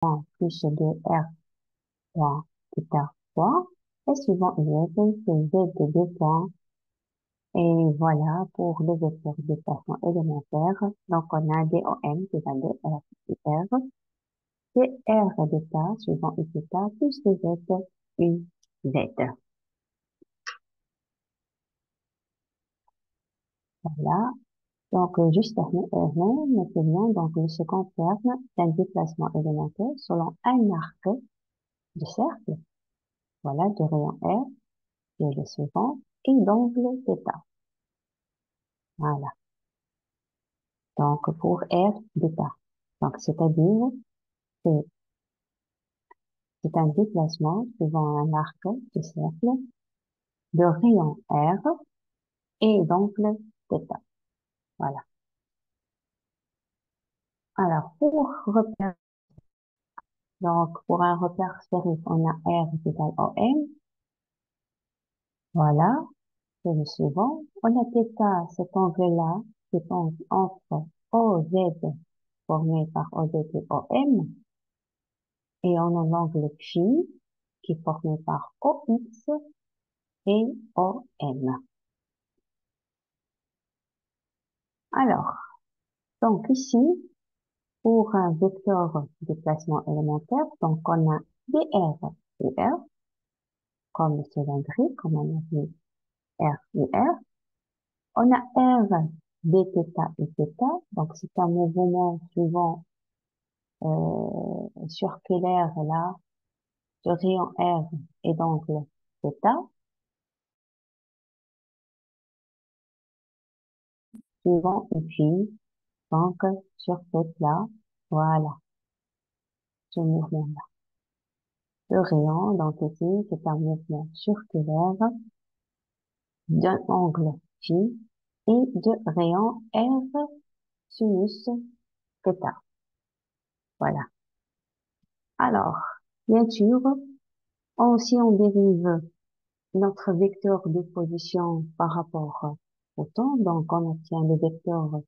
plus 2R point theta point, et suivant Y, c'est Z de 2 points. Et voilà pour le vecteur de déplacement élémentaire. Donc, on a DOM qui va de R sur R. C'est R d'eta suivant U theta plus DZ U Z. Voilà. Donc, juste maintenant, donc, le second terme d'un déplacement élémentaire selon un arc de cercle. Voilà, de rayon R, qui est le suivant, et d'angle θ. Voilà. Donc, pour R d'eta. Donc, c'est-à-dire, c'est c'est un déplacement suivant un arc de cercle de rayon R et d'angle θ. Voilà. Alors, pour un repère sphérique, on a R égale OM. Voilà. C'est le suivant. On a θ, cet angle-là, qui est entre OZ formé par OZ et OM. Et on a l'angle phi, qui est formé par OX et OM. Alors, donc ici, pour un vecteur de déplacement élémentaire, donc on a dr et r, comme le cylindrique, comme on a dit r et r. On a r dθ et θ, donc c'est un mouvement suivant circulaire là, de rayon r et d'angle θ, suivant ici, donc sur cette là, voilà, ce mouvement-là. Le rayon, donc ici, c'est un mouvement circulaire d'un angle phi et de rayon R sinus θ. Voilà. Alors, bien sûr, si on dérive notre vecteur de position par rapport au temps, donc on obtient le vecteur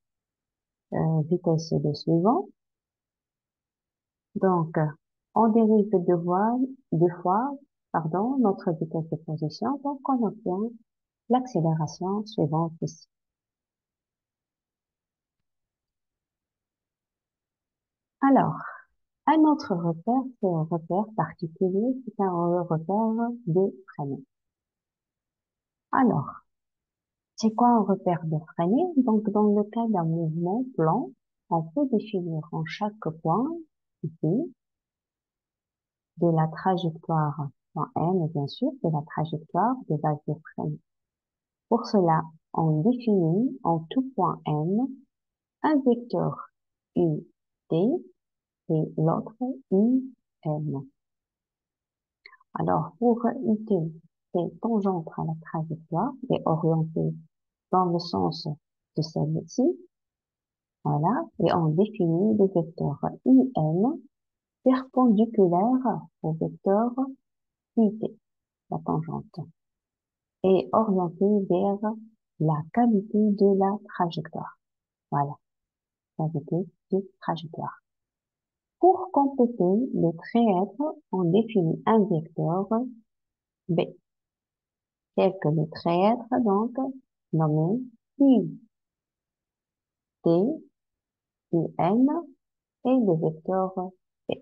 vitesse de suivant. Donc, on dérive deux fois, pardon, notre vitesse de position, donc on obtient l'accélération suivante ici. Alors, un autre repère, c'est un repère particulier, c'est un repère de Freinet. Alors, c'est quoi un repère de Freinet? Donc, dans le cas d'un mouvement plan, on peut définir en chaque point, ici, de la trajectoire en n, bien sûr, de la trajectoire de base de Freinet. Pour cela, on définit en tout point n un vecteur u t et l'autre u n. Alors, pour ut, c'est tangente à la trajectoire et orientée dans le sens de celle-ci. Voilà. Et on définit le vecteur un perpendiculaire au vecteur ut, la tangente, et orienté vers la cavité de la trajectoire. Voilà. Cavité de trajectoire. Pour compléter le trièdre, on définit un vecteur B, tel que le trièdre, donc, nommé U, T, U, N, et le vecteur B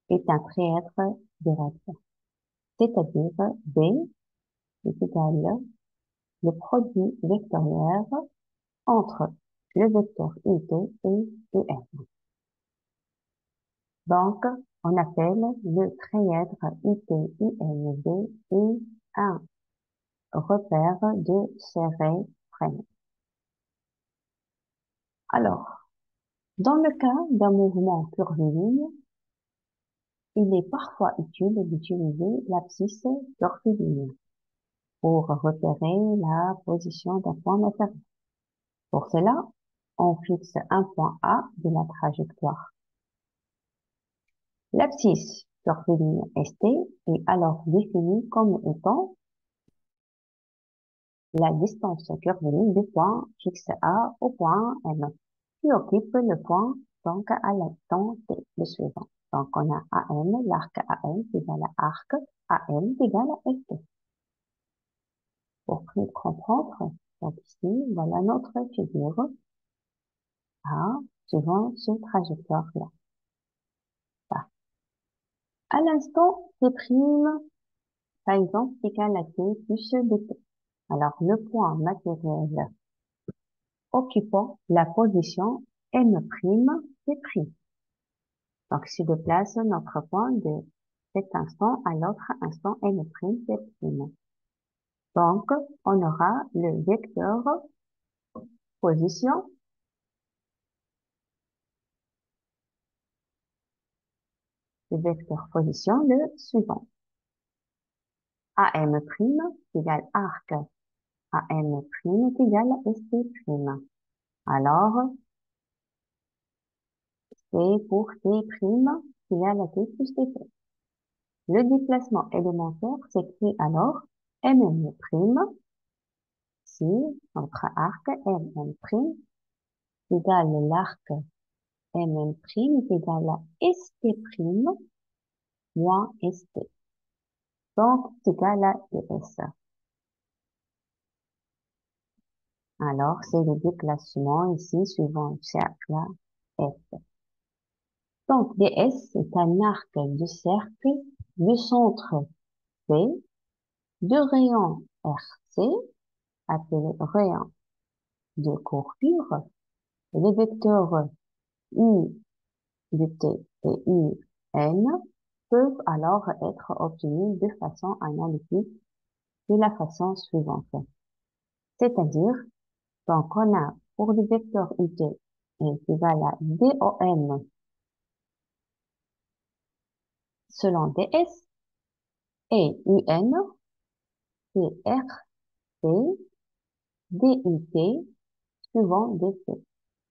est un trièdre direct. C'est-à-dire B est égal le produit vectoriel entre le vecteur UT et UN. Donc, on appelle le trièdre UT-UNB et un repère de Serré-Freinet. Alors, dans le cas d'un mouvement curviligne, il est parfois utile d'utiliser l'abscisse curviligne pour repérer la position d'un point matériel. Pour cela, on fixe un point A de la trajectoire. L'abscisse curviligne ST est alors définie comme étant la distance curviligne du point fixe A au point M, qui occupe le point donc à l'instant T, le suivant. Donc, on a AM, l'arc AM est égal à arc AM est égal à FT. Pour mieux comprendre, donc ici, voilà notre figure A suivant ce trajectoire-là. Voilà. À l'instant, T', par exemple, est égal à T plus DT. Alors, le point matériel occupant la position M', T'. Donc, si je déplace notre point de cet instant à l'autre instant M', T'. Donc, on aura le vecteur position, le suivant. AM' égale arc AM' est égal à ST'. Alors, c'est pour T' égale à T plus TT. Le déplacement élémentaire s'écrit alors MM', si notre arc MM' égale l'arc MM' est égal à ST' moins ST. Donc, c'est égal à DS. Alors, c'est le déplacement ici suivant le cercle F. Donc, DS est un arc de cercle du centre P, de rayon RC, appelé rayon de courbure. Les vecteurs U de T et U N peuvent alors être obtenus de façon analytique de la façon suivante. C'est-à-dire, donc on a pour le vecteur UT est égal à DOM selon DS et UN c'est RT DUT suivant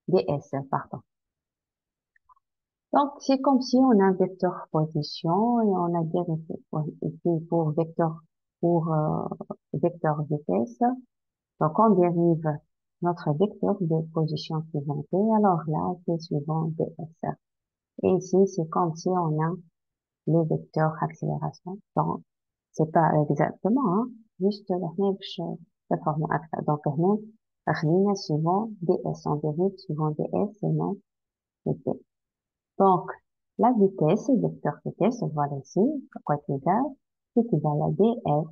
DS, pardon. Donc, c'est comme si on a un vecteur position et on a dérivé ici vecteur vitesse. Donc, on dérive notre vecteur de position suivante. Et alors là, c'est suivant DS. Et ici, c'est comme si on a le vecteur accélération. Donc, c'est pas exactement, hein, juste la même chose, la forme accélération. Donc, rien suivant DS. On dérive suivant DS et non VT. Donc, la vitesse, le vecteur vitesse, voilà ici, quoi est égal, c'est égal à df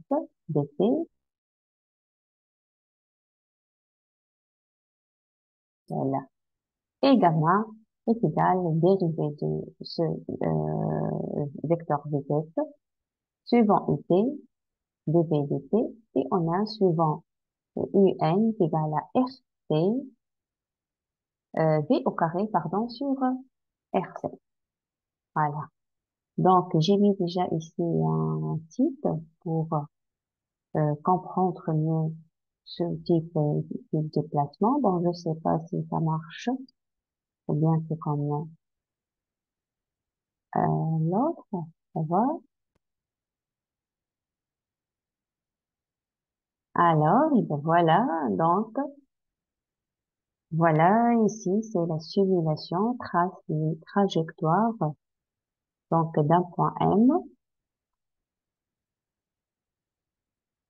dt, voilà. Et gamma est égal au dérivé de ce vecteur vitesse suivant ut, dv dt, et on a suivant un est égal à rt, v au carré, pardon, sur rc. Voilà. Donc, j'ai mis déjà ici un titre pour comprendre mieux ce type de déplacement. Bon, je sais pas si ça marche ou bien c'est comme l'autre. Ça va. Alors, et ben voilà. Donc, voilà, ici, c'est la simulation trace une trajectoire. Donc, d'un point M,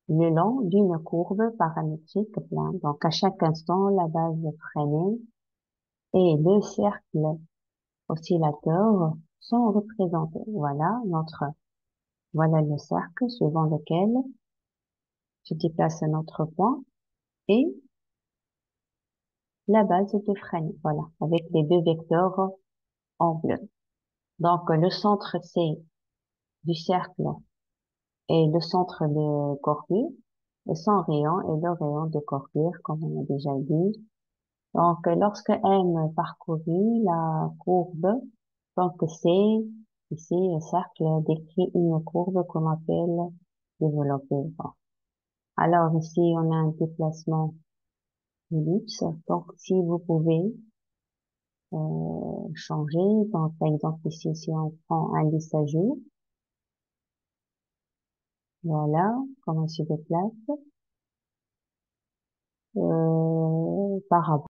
le long d'une courbe paramétrique pleine. Donc, à chaque instant, la base freinée et le cercle oscillateur sont représentés. Voilà le cercle suivant lequel se déplace notre point et la base de freine. Voilà, avec les deux vecteurs en bleu. Donc, le centre C du cercle est le centre de courbure et son rayon est le rayon de courbure, comme on a déjà dit. Donc, lorsque M parcourut la courbe, donc C, ici, le cercle décrit une courbe qu'on appelle développée. Bon. Alors, ici, on a un déplacement d'ellipse. Donc, si vous pouvez changer, donc, par exemple, ici, si on prend un lissajou, voilà, comment on se déplace, par rapport